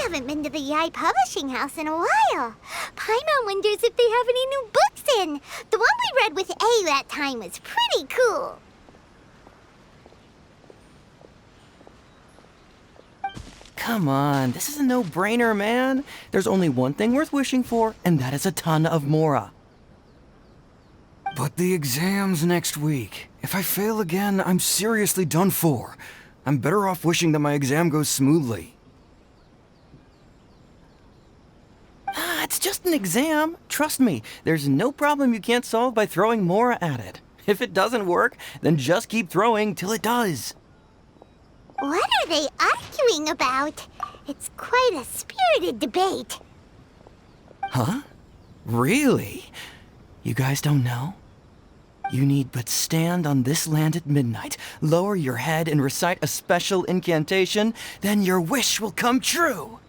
haven't been to the Yae Publishing House in a while. Paimon wonders if they have any new books in. The one we read with A that time was pretty cool. Come on, this is a no-brainer, man. There's only one thing worth wishing for, and that is a ton of Mora. But the exam's next week. If I fail again, I'm seriously done for. I'm better off wishing that my exam goes smoothly. It's just an exam. Trust me, there's no problem you can't solve by throwing Mora at it. If it doesn't work, then just keep throwing till it does. What are they arguing about? It's quite a spirited debate. Huh? Really? You guys don't know? You need but stand on this land at midnight, lower your head and recite a special incantation, then your wish will come true.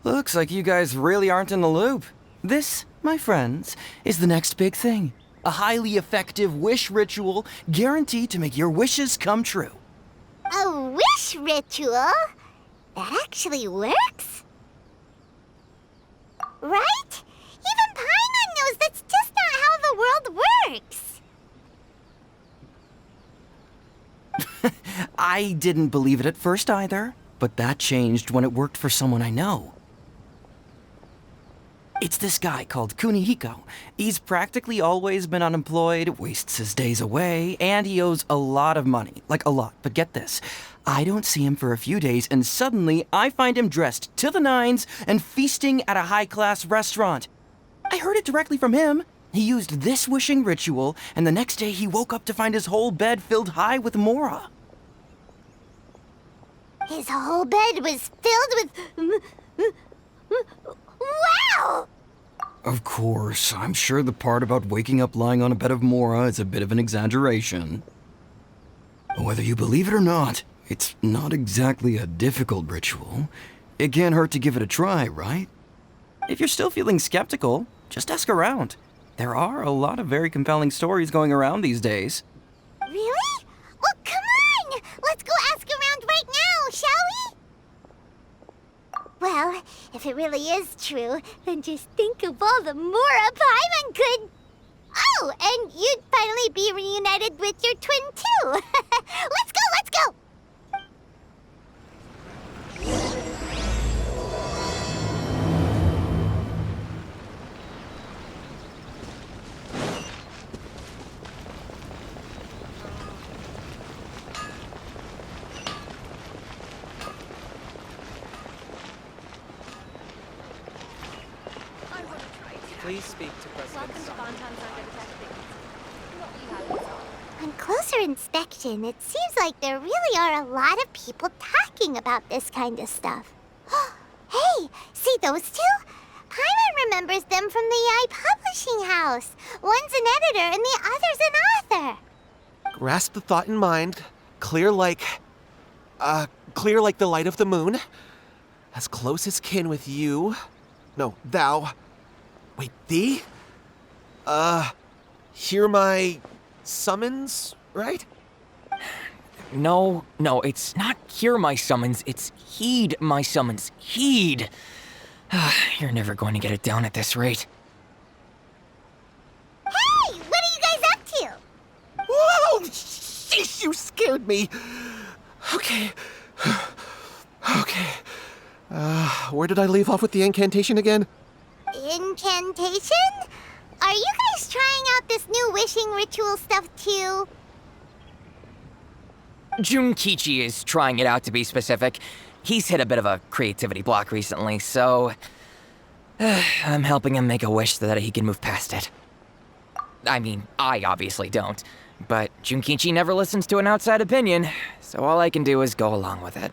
Looks like you guys really aren't in the loop. This, my friends, is the next big thing. A highly effective wish ritual guaranteed to make your wishes come true. A wish ritual? That actually works? Right? Even Paimon knows that's just not how the world works. I didn't believe it at first either, but that changed when it worked for someone I know. It's this guy called Kunihiko. He's practically always been unemployed, wastes his days away, and he owes a lot of money. Like a lot, but get this. I don't see him for a few days, and suddenly I find him dressed to the nines and feasting at a high-class restaurant. I heard it directly from him. He used this wishing ritual, and the next day he woke up to find his whole bed filled high with Mora. His whole bed was filled with... Wow! Of course, I'm sure the part about waking up lying on a bed of Mora is a bit of an exaggeration. Whether you believe it or not, it's not exactly a difficult ritual. It can't hurt to give it a try, right? If you're still feeling skeptical, just ask around. There are a lot of very compelling stories going around these days. Really? Well, come on! Let's go ask around right now, shall we? Well, if it really is true, then just think of all the Mora Paimon could... Oh, and you'd finally be reunited with your twin, too. Let's go, let's go! Please speak to President Song. On closer inspection, it seems like there really are a lot of people talking about this kind of stuff. Hey, see those two? Paimon remembers them from the Yae Publishing House. One's an editor and the other's an author. Grasp the thought in mind. Clear like the light of the moon. As close as kin with you. No, thou. Wait, thee? Hear my summons, right? No, it's not hear my summons, it's heed my summons. Heed! You're never going to get it down at this rate. Hey, what are you guys up to? Whoa! Sheesh, you scared me! Okay. Where did I leave off with the incantation again? Incantation? Are you guys trying out this new wishing ritual stuff too? Junkichi is trying it out, to be specific. He's hit a bit of a creativity block recently, so... I'm helping him make a wish so that he can move past it. I mean, I obviously don't, but Junkichi never listens to an outside opinion, so all I can do is go along with it.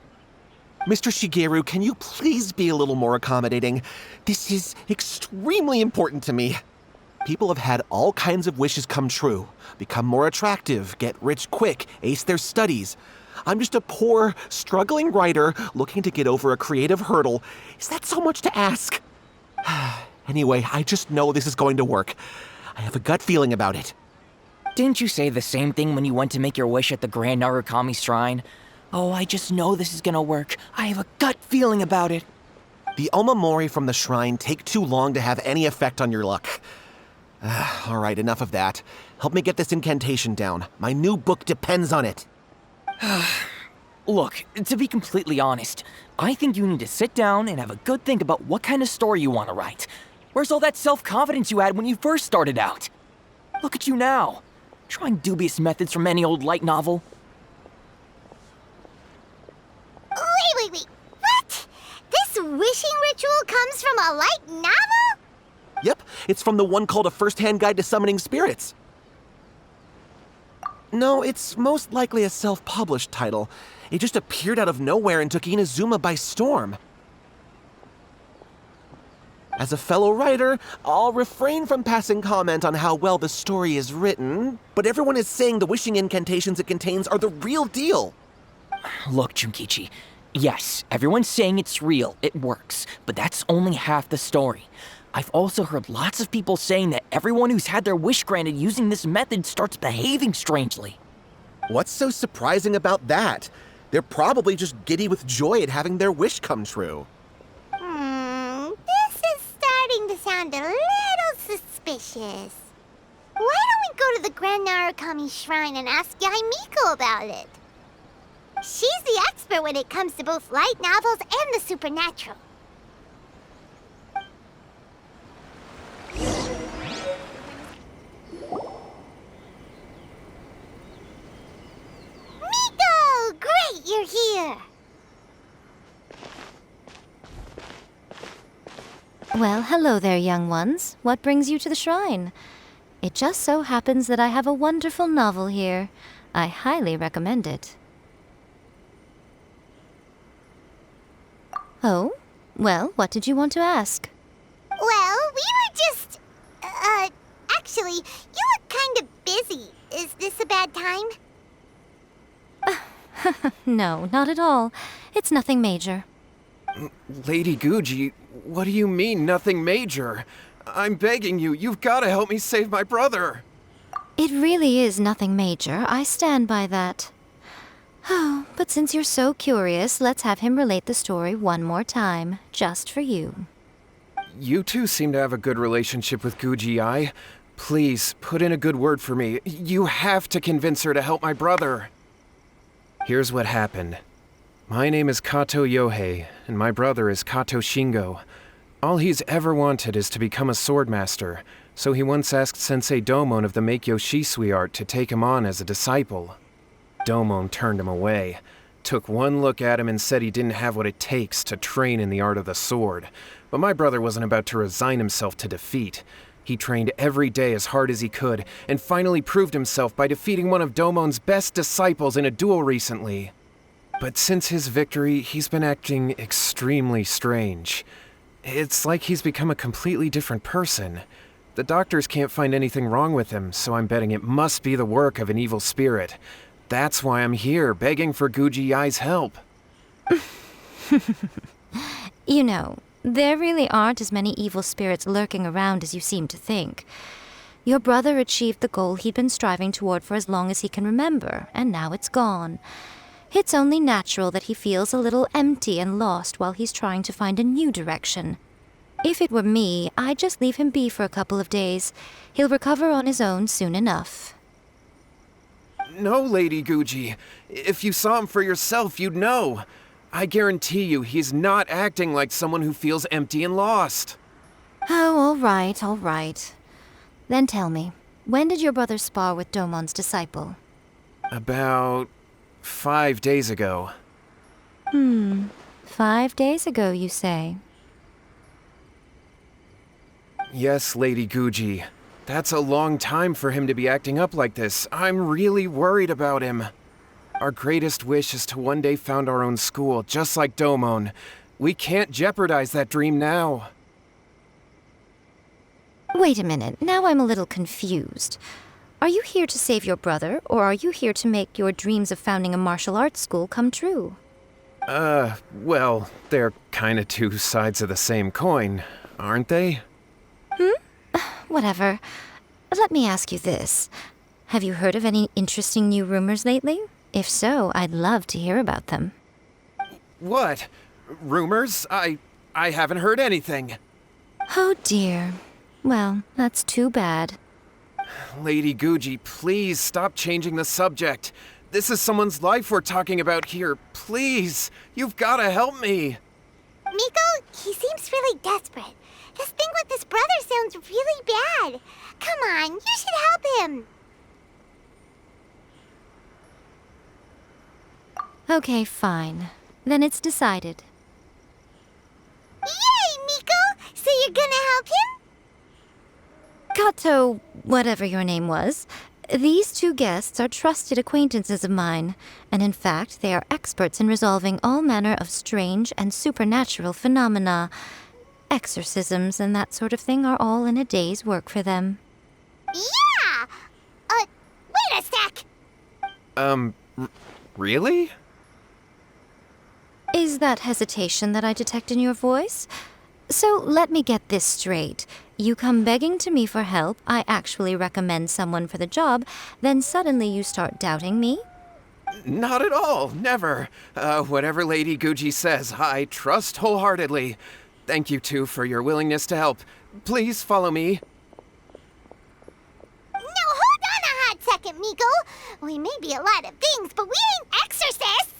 Mr. Shigeru, can you please be a little more accommodating? This is extremely important to me. People have had all kinds of wishes come true. Become more attractive, get rich quick, ace their studies. I'm just a poor, struggling writer looking to get over a creative hurdle. Is that so much to ask? Anyway, I just know this is going to work. I have a gut feeling about it. Didn't you say the same thing when you went to make your wish at the Grand Narukami Shrine? Oh, I just know this is gonna work. I have a gut feeling about it. The Omamori from the shrine take too long to have any effect on your luck. All right, enough of that. Help me get this incantation down. My new book depends on it. Look, to be completely honest, I think you need to sit down and have a good think about what kind of story you want to write. Where's all that self-confidence you had when you first started out? Look at you now, trying dubious methods from any old light novel. Wait. What? This wishing ritual comes from a light novel? Yep, it's from the one called A First-Hand Guide to Summoning Spirits. No, it's most likely a self-published title. It just appeared out of nowhere and took Inazuma by storm. As a fellow writer, I'll refrain from passing comment on how well the story is written, but everyone is saying the wishing incantations it contains are the real deal. Look, Junkichi, yes, everyone's saying it's real, it works, but that's only half the story. I've also heard lots of people saying that everyone who's had their wish granted using this method starts behaving strangely. What's so surprising about that? They're probably just giddy with joy at having their wish come true. This is starting to sound a little suspicious. Why don't we go to the Grand Narukami Shrine and ask Yae Miko about it? She's the expert when it comes to both light novels and the supernatural. Miko! Great, you're here! Well, hello there, young ones. What brings you to the shrine? It just so happens that I have a wonderful novel here. I highly recommend it. Oh? Well, what did you want to ask? Well, we were just... actually, you look kind of busy. Is this a bad time? No, not at all. It's nothing major. Lady Guji, what do you mean, nothing major? I'm begging you, you've got to help me save my brother. It really is nothing major. I stand by that. Oh, but since you're so curious, let's have him relate the story one more time, just for you. You two seem to have a good relationship with Guji-ai. Please, put in a good word for me. You have to convince her to help my brother. Here's what happened. My name is Kato Yohei, and my brother is Kato Shingo. All he's ever wanted is to become a swordmaster, so he once asked Sensei Domon of the Meikyo Shisui art to take him on as a disciple. Domon turned him away, took one look at him and said he didn't have what it takes to train in the art of the sword. But my brother wasn't about to resign himself to defeat. He trained every day as hard as he could, and finally proved himself by defeating one of Domon's best disciples in a duel recently. But since his victory, he's been acting extremely strange. It's like he's become a completely different person. The doctors can't find anything wrong with him, so I'm betting it must be the work of an evil spirit. That's why I'm here, begging for Guji-ai's help. You know, there really aren't as many evil spirits lurking around as you seem to think. Your brother achieved the goal he'd been striving toward for as long as he can remember, and now it's gone. It's only natural that he feels a little empty and lost while he's trying to find a new direction. If it were me, I'd just leave him be for a couple of days. He'll recover on his own soon enough. No, Lady Guji. If you saw him for yourself, you'd know. I guarantee you he's not acting like someone who feels empty and lost. Oh, all right. Then tell me, when did your brother spar with Domon's disciple? About 5 days ago. 5 days ago, you say? Yes, Lady Guji. That's a long time for him to be acting up like this. I'm really worried about him. Our greatest wish is to one day found our own school, just like Domon. We can't jeopardize that dream now. Wait a minute, now I'm a little confused. Are you here to save your brother, or are you here to make your dreams of founding a martial arts school come true? Well, they're kinda two sides of the same coin, aren't they? Whatever. Let me ask you this. Have you heard of any interesting new rumors lately? If so, I'd love to hear about them. What? Rumors? I I haven't heard anything. Oh dear. Well, that's too bad. Lady Guji, please stop changing the subject. This is someone's life we're talking about here. Please, you've got to help me. Miko, he seems really desperate. This thing with his brother sounds really bad. Come on, you should help him. Okay, fine. Then it's decided. Yay, Miko! So you're gonna help him? Kato, whatever your name was, these two guests are trusted acquaintances of mine, and in fact, they are experts in resolving all manner of strange and supernatural phenomena. Exorcisms and that sort of thing are all in a day's work for them. Yeah! Wait a sec! Really? Is that hesitation that I detect in your voice? So let me get this straight. You come begging to me for help, I actually recommend someone for the job, then suddenly you start doubting me? Not at all, never. Whatever Lady Guji says, I trust wholeheartedly. Thank you two for your willingness to help. Please follow me. No, hold on a hot second, Miko. We may be a lot of things, but we ain't exorcists!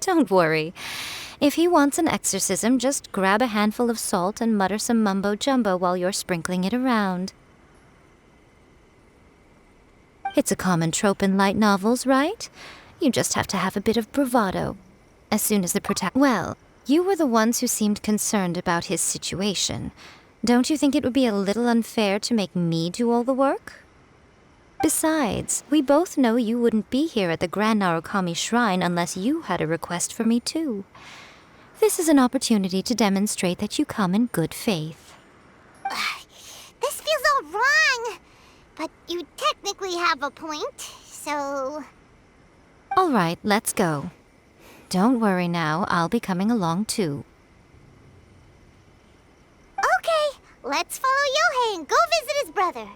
Don't worry. If he wants an exorcism, just grab a handful of salt and mutter some mumbo-jumbo while you're sprinkling it around. It's a common trope in light novels, right? You just have to have a bit of bravado. As soon as the Well, you were the ones who seemed concerned about his situation. Don't you think it would be a little unfair to make me do all the work? Besides, we both know you wouldn't be here at the Grand Narukami Shrine unless you had a request for me too. This is an opportunity to demonstrate that you come in good faith. This feels all wrong. But you technically have a point, so... All right, let's go. Don't worry now, I'll be coming along too. Okay, let's follow Yohei and go visit his brother.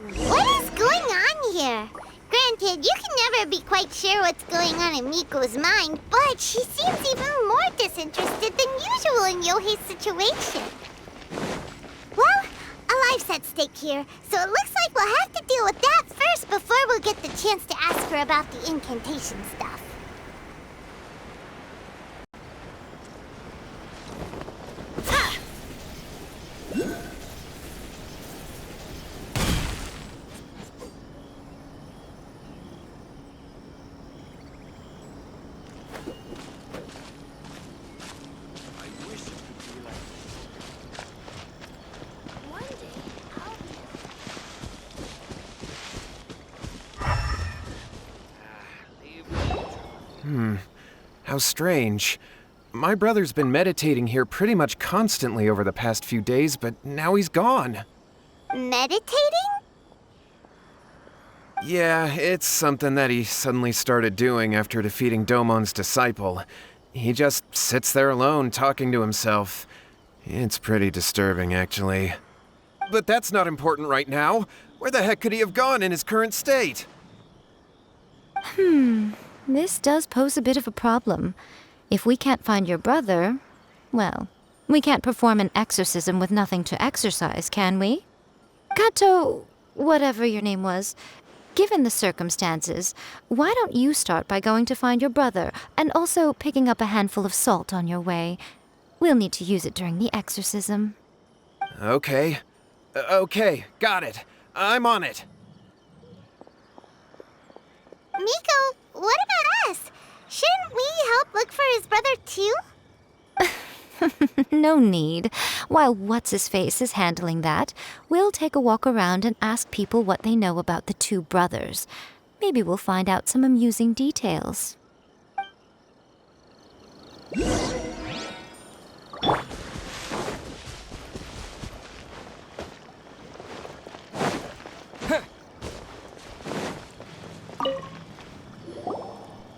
What is going on here? Granted, you can never be quite sure what's going on in Miko's mind, but she seems even more disinterested than usual in Yohei's situation. Well, a life's at stake here, so it looks like we'll have to deal with that first before we'll get the chance to ask her about the incantation stuff. How strange. My brother's been meditating here pretty much constantly over the past few days, but now he's gone. Meditating? Yeah, it's something that he suddenly started doing after defeating Domon's disciple. He just sits there alone, talking to himself. It's pretty disturbing, actually. But that's not important right now. Where the heck could he have gone in his current state? This does pose a bit of a problem. If we can't find your brother, well, we can't perform an exorcism with nothing to exorcise, can we? Kato, whatever your name was, given the circumstances, why don't you start by going to find your brother and also picking up a handful of salt on your way? We'll need to use it during the exorcism. Okay. Okay, got it. I'm on it. Miko, what about us? Shouldn't we help look for his brother too? No need. While What's-His-Face is handling that, we'll take a walk around and ask people what they know about the two brothers. Maybe we'll find out some amusing details.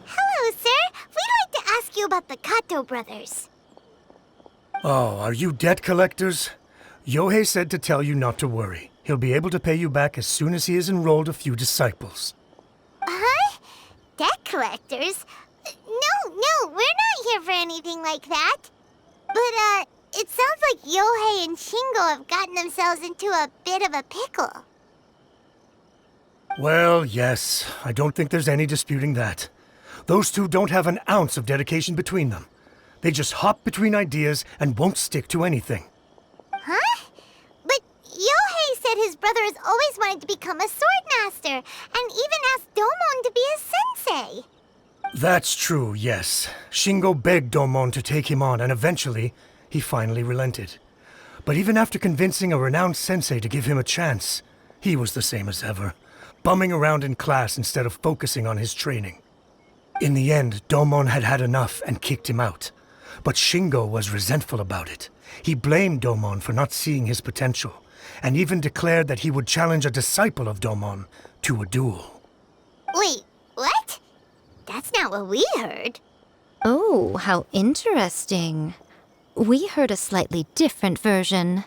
Hello, sir. We'd like to ask you about the Kato brothers. Oh, are you debt collectors? Yohei said to tell you not to worry. He'll be able to pay you back as soon as he has enrolled a few disciples. Huh? Debt collectors? No, we're not here for anything like that. But, it sounds like Yohei and Shingo have gotten themselves into a bit of a pickle. Well, yes, I don't think there's any disputing that. Those two don't have an ounce of dedication between them. They just hop between ideas and won't stick to anything. Huh? But Yohei said his brother has always wanted to become a sword master, and even asked Domon to be his sensei. That's true, yes. Shingo begged Domon to take him on, and eventually, he finally relented. But even after convincing a renowned sensei to give him a chance, he was the same as ever, bumming around in class instead of focusing on his training. In the end, Domon had had enough and kicked him out. But Shingo was resentful about it. He blamed Domon for not seeing his potential, and even declared that he would challenge a disciple of Domon to a duel. Wait, what? That's not what we heard. Oh, how interesting. We heard a slightly different version.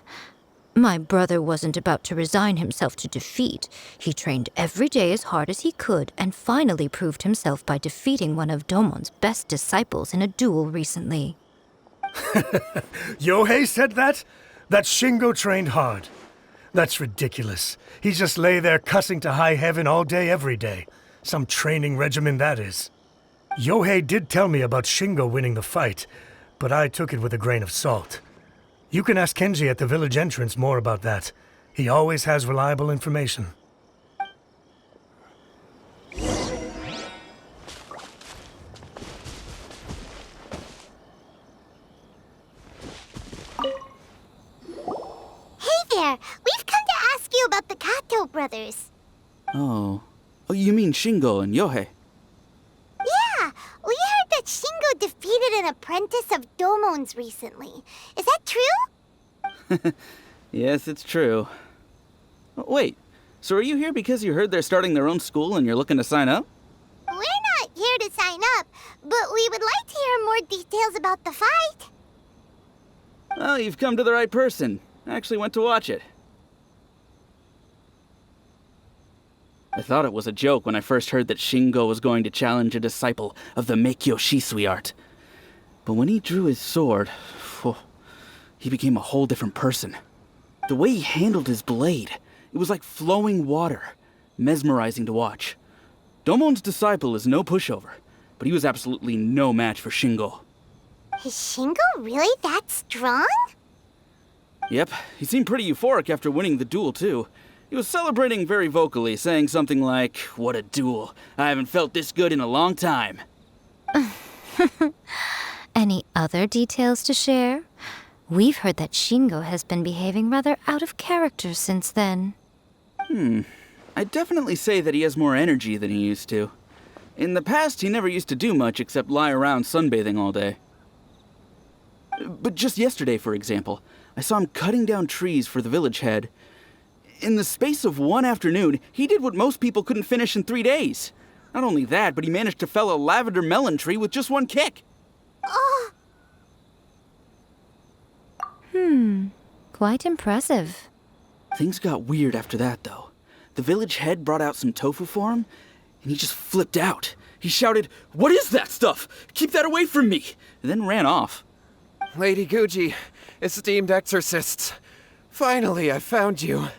My brother wasn't about to resign himself to defeat. He trained every day as hard as he could and finally proved himself by defeating one of Domon's best disciples in a duel recently. Yohei said that? That Shingo trained hard. That's ridiculous. He just lay there cussing to high heaven all day, every day. Some training regimen, that is. Yohei did tell me about Shingo winning the fight, but I took it with a grain of salt. You can ask Kenji at the village entrance more about that. He always has reliable information. Hey there, we've come to ask you about the Kato brothers. Oh, you mean Shingo and Yohei? Yeah, we heard that Shingo defeated an apprentice of Domon's recently. Is that true? Yes, it's true. Wait, so are you here because you heard they're starting their own school and you're looking to sign up? We're not here to sign up, but we would like to hear more details about the fight. Well, you've come to the right person. I actually went to watch it. I thought it was a joke when I first heard that Shingo was going to challenge a disciple of the Meikyo Shisui art. But when he drew his sword, he became a whole different person. The way he handled his blade, it was like flowing water, mesmerizing to watch. Domon's disciple is no pushover, but he was absolutely no match for Shingo. Is Shingo really that strong? Yep, he seemed pretty euphoric after winning the duel, too. He was celebrating very vocally, saying something like, "What a duel. I haven't felt this good in a long time." Any other details to share? We've heard that Shingo has been behaving rather out of character since then. I'd definitely say that he has more energy than he used to. In the past, he never used to do much except lie around sunbathing all day. But just yesterday, for example, I saw him cutting down trees for the village head. In the space of one afternoon, he did what most people couldn't finish in 3 days. Not only that, but he managed to fell a lavender melon tree with just one kick. Oh, Quite impressive. Things got weird after that, though. The village head brought out some tofu for him, and he just flipped out. He shouted, "What is that stuff? Keep that away from me!" and then ran off. Lady Guji, esteemed exorcists. Finally, I found you.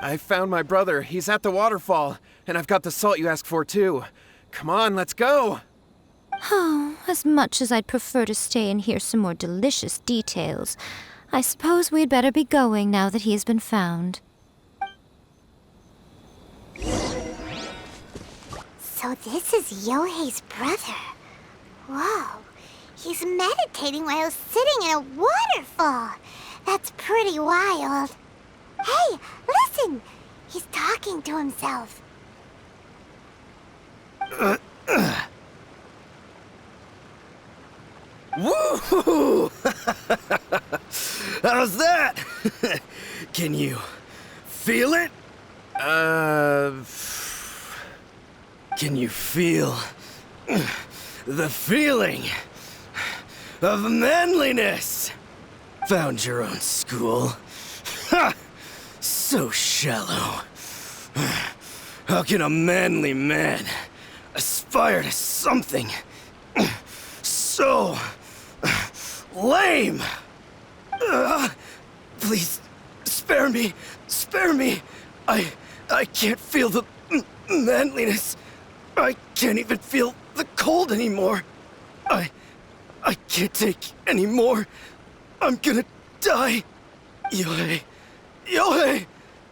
I found my brother. He's at the waterfall, and I've got the salt you asked for, too. Come on, let's go! Oh, as much as I'd prefer to stay and hear some more delicious details, I suppose we'd better be going now that he has been found. so this is Yohei's brother. Whoa, he's meditating while sitting in a waterfall. That's pretty wild. Hey, listen! He's talking to himself. Woo! How's that? Can you feel it? Can you feel the feeling of manliness? Found your own school. Ha! So shallow. How can a manly man fired as something so lame. Please, spare me. Spare me. I can't feel the manliness. I can't even feel the cold anymore. I can't take any more. I'm gonna die. Yae. Yae!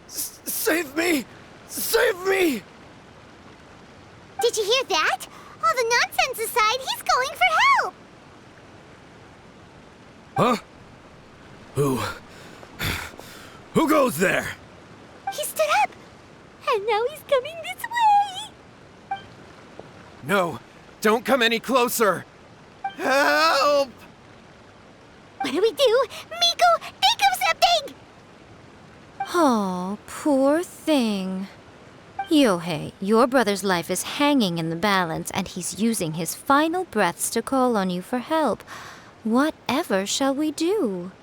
Save me! Save me! Did you hear that? All the nonsense aside, he's going for help! Huh? Who goes there? He stood up! And now he's coming this way! No, don't come any closer. Help! What do we do? Miko, think of something! Oh, poor thing. Yohei, your brother's life is hanging in the balance, and he's using his final breaths to call on you for help. Whatever shall we do?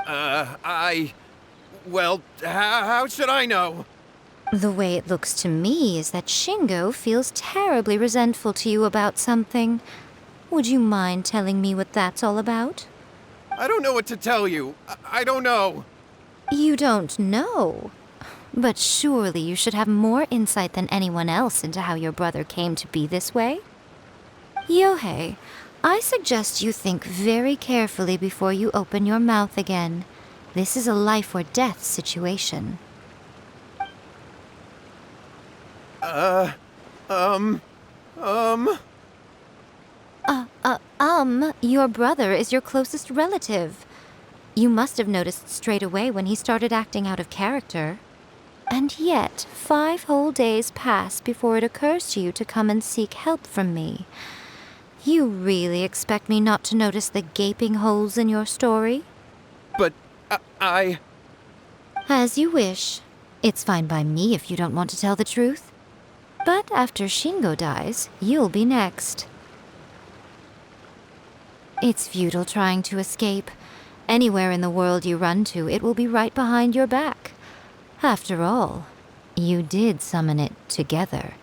Well, how should I know? The way it looks to me is that Shingo feels terribly resentful to you about something. Would you mind telling me what that's all about? I don't know what to tell you. I don't know. You don't know? But surely you should have more insight than anyone else into how your brother came to be this way? Yohei, I suggest you think very carefully before you open your mouth again. This is a life or death situation. Your brother is your closest relative. You must have noticed straight away when he started acting out of character. And yet, 5 whole days pass before it occurs to you to come and seek help from me. You really expect me not to notice the gaping holes in your story? But I... As you wish. It's fine by me if you don't want to tell the truth. But after Shingo dies, you'll be next. It's futile trying to escape. Anywhere in the world you run to, it will be right behind your back. After all, you did summon it together.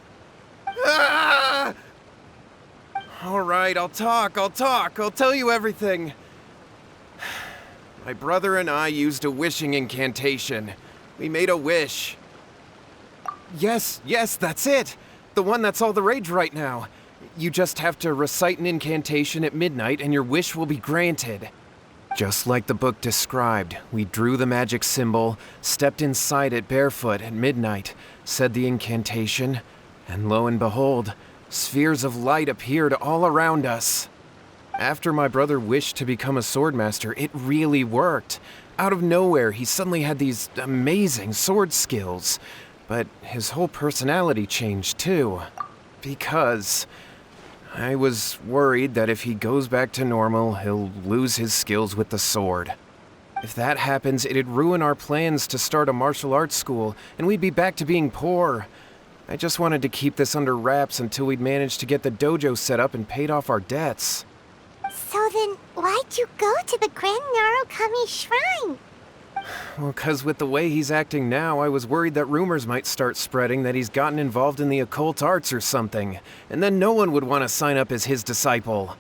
Ah! All right, I'll talk. I'll tell you everything. My brother and I used a wishing incantation. We made a wish. Yes, that's it. The one that's all the rage right now. You just have to recite an incantation at midnight and your wish will be granted. Just like the book described, we drew the magic symbol, stepped inside it barefoot at midnight, said the incantation, and lo and behold, spheres of light appeared all around us. After my brother wished to become a swordmaster, it really worked. Out of nowhere, he suddenly had these amazing sword skills. But his whole personality changed too. Because I was worried that if he goes back to normal, he'll lose his skills with the sword. If that happens, it'd ruin our plans to start a martial arts school, and we'd be back to being poor. I just wanted to keep this under wraps until we'd managed to get the dojo set up and paid off our debts. So then, why'd you go to the Grand Narukami Shrine? Well, 'cause with the way he's acting now, I was worried that rumors might start spreading that he's gotten involved in the occult arts or something, and then no one would want to sign up as his disciple.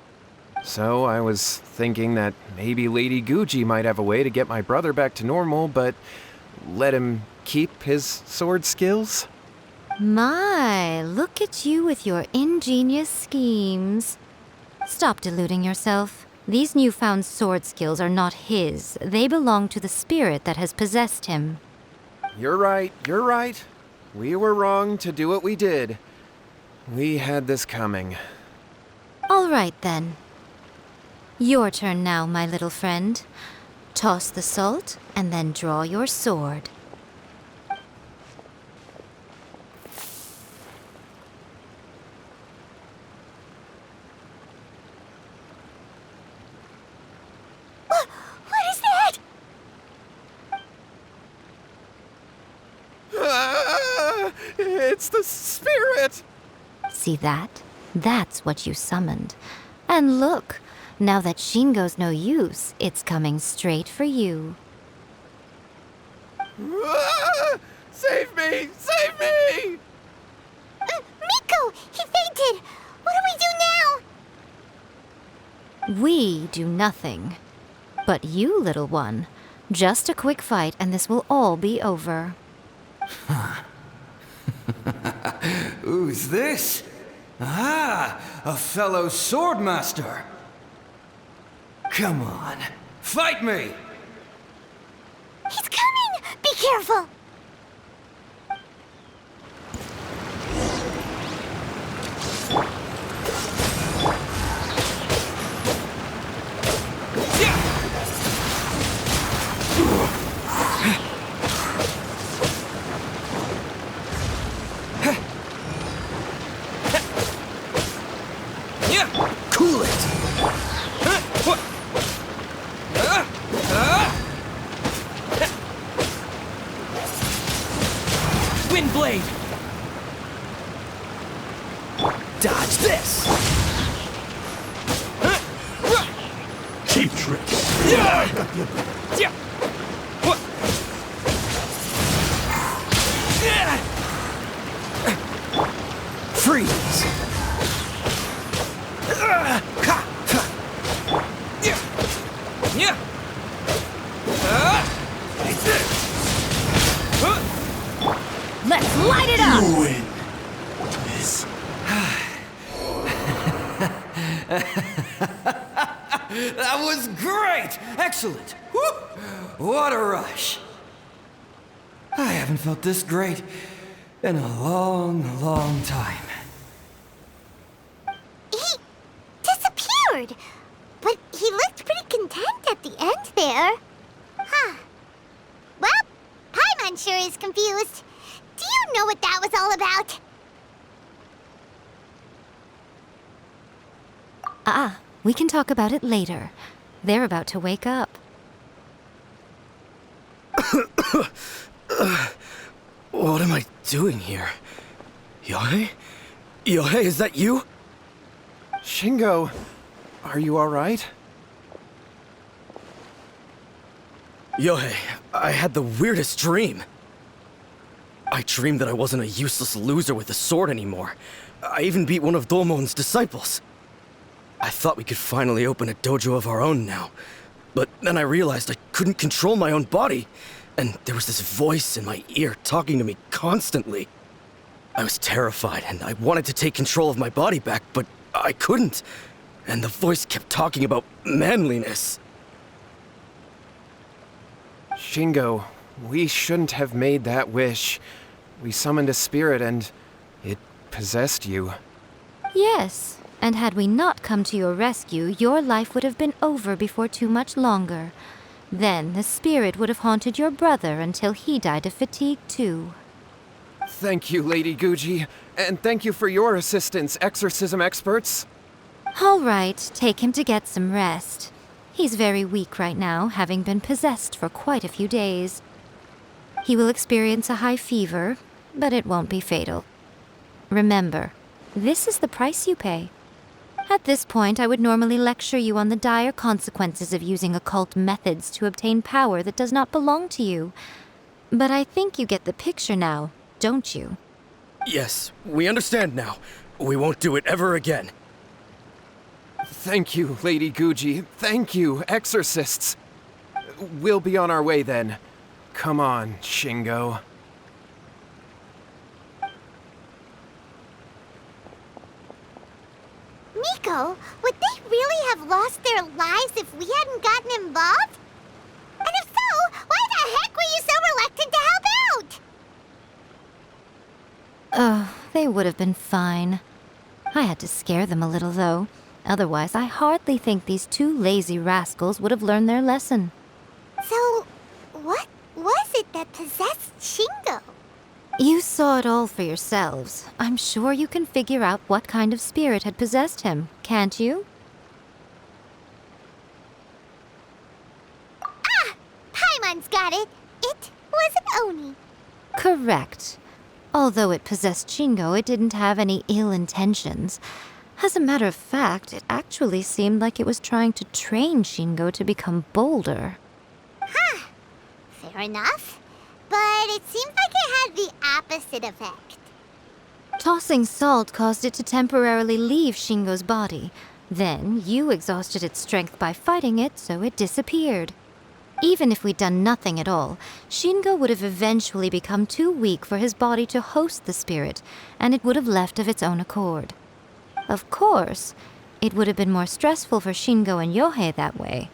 So I was thinking that maybe Lady Guji might have a way to get my brother back to normal, but let him keep his sword skills? My, look at you with your ingenious schemes. Stop deluding yourself. These newfound sword skills are not his. They belong to the spirit that has possessed him. You're right. We were wrong to do what we did. We had this coming. All right, then. Your turn now, my little friend. Toss the salt, and then draw your sword. What is that? It's the spirit! See that? That's what you summoned. And look, now that Shingo's no use, it's coming straight for you. Save me! Save me! Miko! He fainted! We do nothing. But you, little one, just a quick fight and this will all be over. Who's this? Ah, a fellow swordmaster. Come on, fight me! He's coming! Be careful! Cool it! Wind blade! Dodge this! Cheap tricks. Freeze! Let's light it up! You win. This. That was great! Excellent! Woo! What a rush! I haven't felt this great in a long, long time. He disappeared! But he looked pretty content at the end there. Huh. Well, Paimon sure is confused. Do you know what that was all about? We can talk about it later. They're about to wake up. What am I doing here? Yae? Yae, is that you? Shingo, are you alright? Yae, I had the weirdest dream. I dreamed that I wasn't a useless loser with a sword anymore. I even beat one of Domon's disciples. I thought we could finally open a dojo of our own now. But then I realized I couldn't control my own body. And there was this voice in my ear talking to me constantly. I was terrified and I wanted to take control of my body back, but I couldn't. And the voice kept talking about manliness. Shingo, we shouldn't have made that wish. We summoned a spirit and it possessed you. Yes, and had we not come to your rescue, your life would have been over before too much longer. Then the spirit would have haunted your brother until he died of fatigue too. Thank you, Lady Guji, and thank you for your assistance, exorcism experts. All right, take him to get some rest. He's very weak right now, having been possessed for quite a few days. He will experience a high fever, but it won't be fatal. Remember, this is the price you pay. At this point, I would normally lecture you on the dire consequences of using occult methods to obtain power that does not belong to you. But I think you get the picture now, don't you? Yes, we understand now. We won't do it ever again. Thank you, Lady Guji. Thank you, exorcists. We'll be on our way then. Come on, Shingo. Miko, would they really have lost their lives if we hadn't gotten involved? And if so, why the heck were you so reluctant to help out? Oh, they would have been fine. I had to scare them a little, though. Otherwise, I hardly think these two lazy rascals would have learned their lesson. So, what was it that possessed Shingo? You saw it all for yourselves. I'm sure you can figure out what kind of spirit had possessed him, can't you? Ah! Paimon's got it. It was an Oni. Correct. Although it possessed Shingo, it didn't have any ill intentions. As a matter of fact, it actually seemed like it was trying to train Shingo to become bolder. Huh. Fair enough. But it seemed like it had the opposite effect. Tossing salt caused it to temporarily leave Shingo's body, Then you exhausted its strength by fighting it, so it disappeared. Even if we'd done nothing at all, Shingo would have eventually become too weak for his body to host the spirit, and it would have left of its own accord. Of course, it would have been more stressful for Shingo and Yohei that way.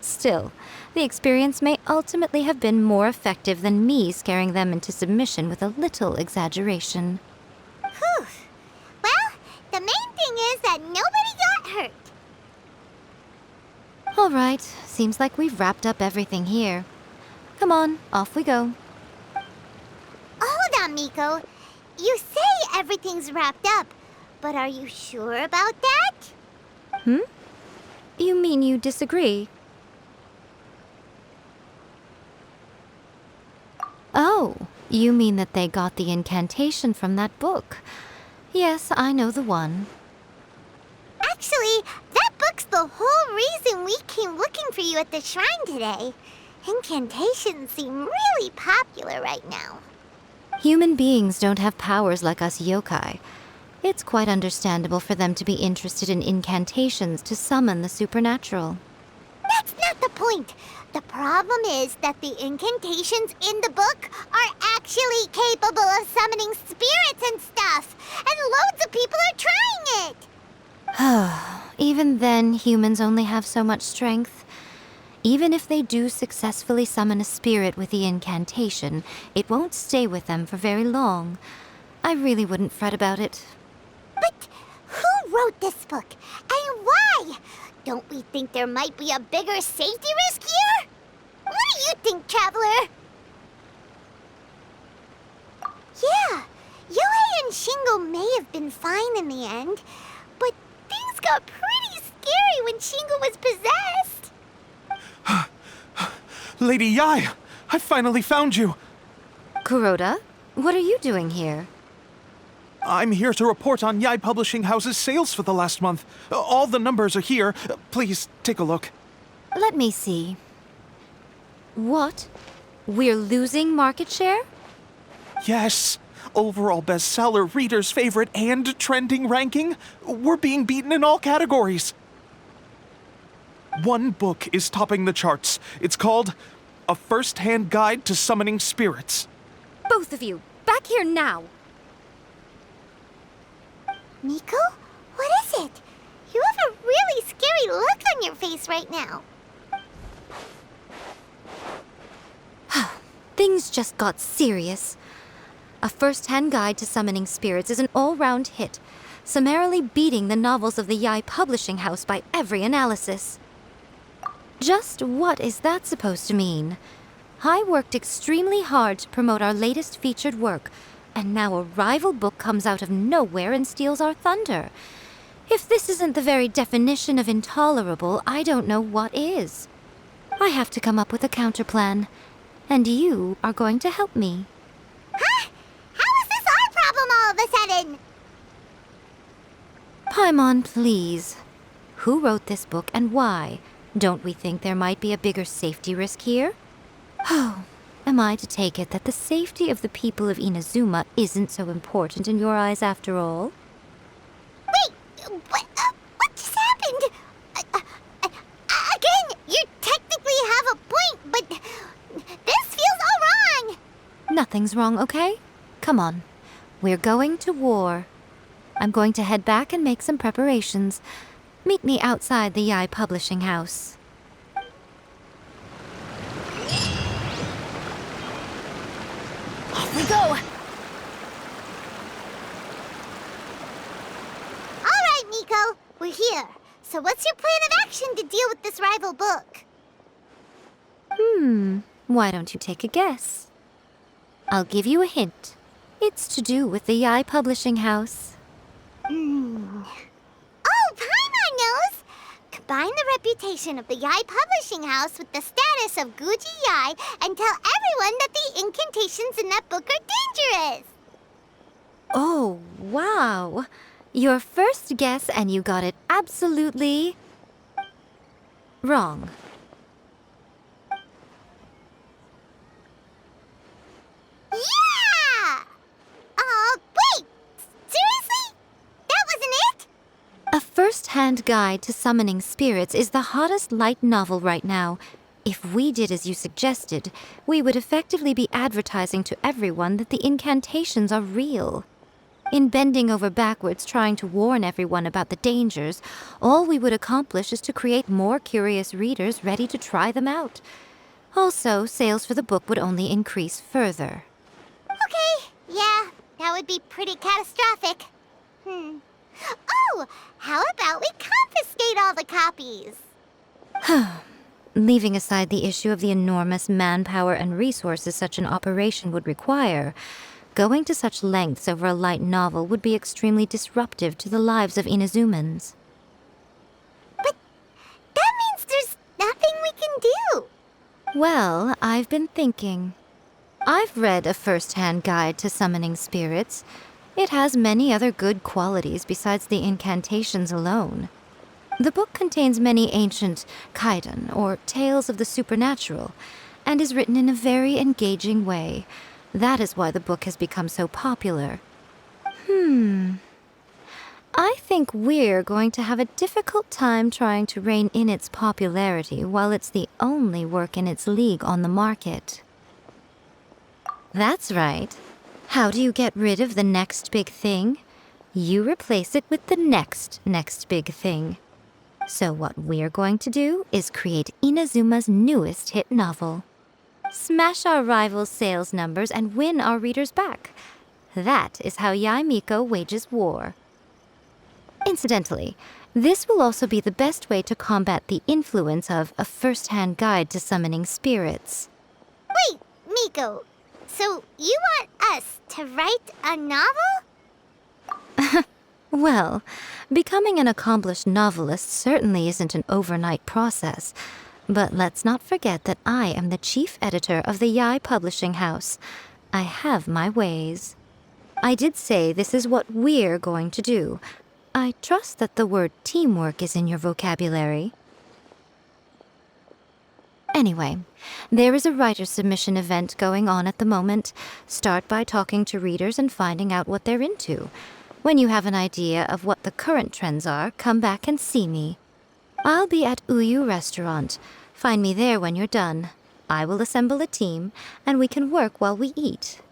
Still, the experience may ultimately have been more effective than me scaring them into submission with a little exaggeration. Whew. Well, the main thing is that nobody got hurt. All right, seems like we've wrapped up everything here. Come on, off we go. Hold on, Miko. You say everything's wrapped up, but are you sure about that? You mean you disagree? Oh, you mean that they got the incantation from that book. Yes, I know the one. Actually, that book's the whole reason we came looking for you at the shrine today. Incantations seem really popular right now. Human beings don't have powers like us yokai. It's quite understandable for them to be interested in incantations to summon the supernatural. That's not the point. The problem is that the incantations in the book are actually capable of summoning spirits and stuff, and loads of people are trying it. Even then, humans only have so much strength. Even if they do successfully summon a spirit with the incantation, it won't stay with them for very long. I really wouldn't fret about it. But who wrote this book, and why? Don't we think there might be a bigger safety risk here? What do you think, Traveler? Yeah, Yohei and Shingo may have been fine in the end, but things got pretty scary when Shingo was possessed. Lady Yae, I finally found you. Kuroda, what are you doing here? I'm here to report on Yae Publishing House's sales for the last month. All the numbers are here. Please, take a look. Let me see. What? We're losing market share? Yes. Overall bestseller, reader's favorite, and trending ranking. We're being beaten in all categories. One book is topping the charts. It's called A First-Hand Guide to Summoning Spirits. Both of you, back here now! Miko? What is it? You have a really scary look on your face right now. Things just got serious. A First-Hand Guide to Summoning Spirits is an all-round hit, summarily beating the novels of the Yae Publishing House by every analysis. Just what is that supposed to mean? I worked extremely hard to promote our latest featured work, and now a rival book comes out of nowhere and steals our thunder. If this isn't the very definition of intolerable, I don't know what is. I have to come up with a counterplan, and you are going to help me. Huh? How is this our problem all of a sudden? Paimon, please. Who wrote this book and why? Don't we think there might be a bigger safety risk here? Oh, am I to take it that the safety of the people of Inazuma isn't so important in your eyes after all? Wait, what just happened? Again, you technically have a point, but this feels all wrong. Nothing's wrong, okay? Come on. We're going to war. I'm going to head back and make some preparations. Meet me outside the Yae Publishing House. Off we go. All right, Miko, we're here. So what's your plan of action to deal with this rival book? Why don't you take a guess? I'll give you a hint. It's to do with the Yae Publishing House. Oh, Paimon knows! Combine the reputation of the Yae Publishing House with the status of Guji Yae and tell everyone that the incantations in that book are dangerous! Oh, wow. Your first guess and you got it absolutely wrong. Yeah! Oh, wait! Seriously? That wasn't it? A first-hand guide to summoning spirits is the hottest light novel right now. If we did as you suggested, we would effectively be advertising to everyone that the incantations are real. In bending over backwards trying to warn everyone about the dangers, all we would accomplish is to create more curious readers ready to try them out. Also, sales for the book would only increase further. Okay, yeah, that would be pretty catastrophic. Oh, how about we confiscate all the copies? Leaving aside the issue of the enormous manpower and resources such an operation would require, going to such lengths over a light novel would be extremely disruptive to the lives of Inazumans. But that means there's nothing we can do. Well, I've been thinking. I've read a first-hand guide to summoning spirits. It has many other good qualities besides the incantations alone. The book contains many ancient kaidan, or tales of the supernatural, and is written in a very engaging way. That is why the book has become so popular. I think we're going to have a difficult time trying to rein in its popularity while it's the only work in its league on the market. That's right. How do you get rid of the next big thing? You replace it with the next big thing. So what we're going to do is create Inazuma's newest hit novel. Smash our rivals' sales numbers and win our readers back. That is how Yae Miko wages war. Incidentally, this will also be the best way to combat the influence of a first-hand guide to summoning spirits. Wait, Miko, so you want us to write a novel? Well, becoming an accomplished novelist certainly isn't an overnight process. But let's not forget that I am the chief editor of the Yae Publishing House. I have my ways. I did say this is what we're going to do. I trust that the word teamwork is in your vocabulary. Anyway, there is a writer submission event going on at the moment. Start by talking to readers and finding out what they're into. When you have an idea of what the current trends are, come back and see me. I'll be at Uyu Restaurant. Find me there when you're done. I will assemble a team, and we can work while we eat.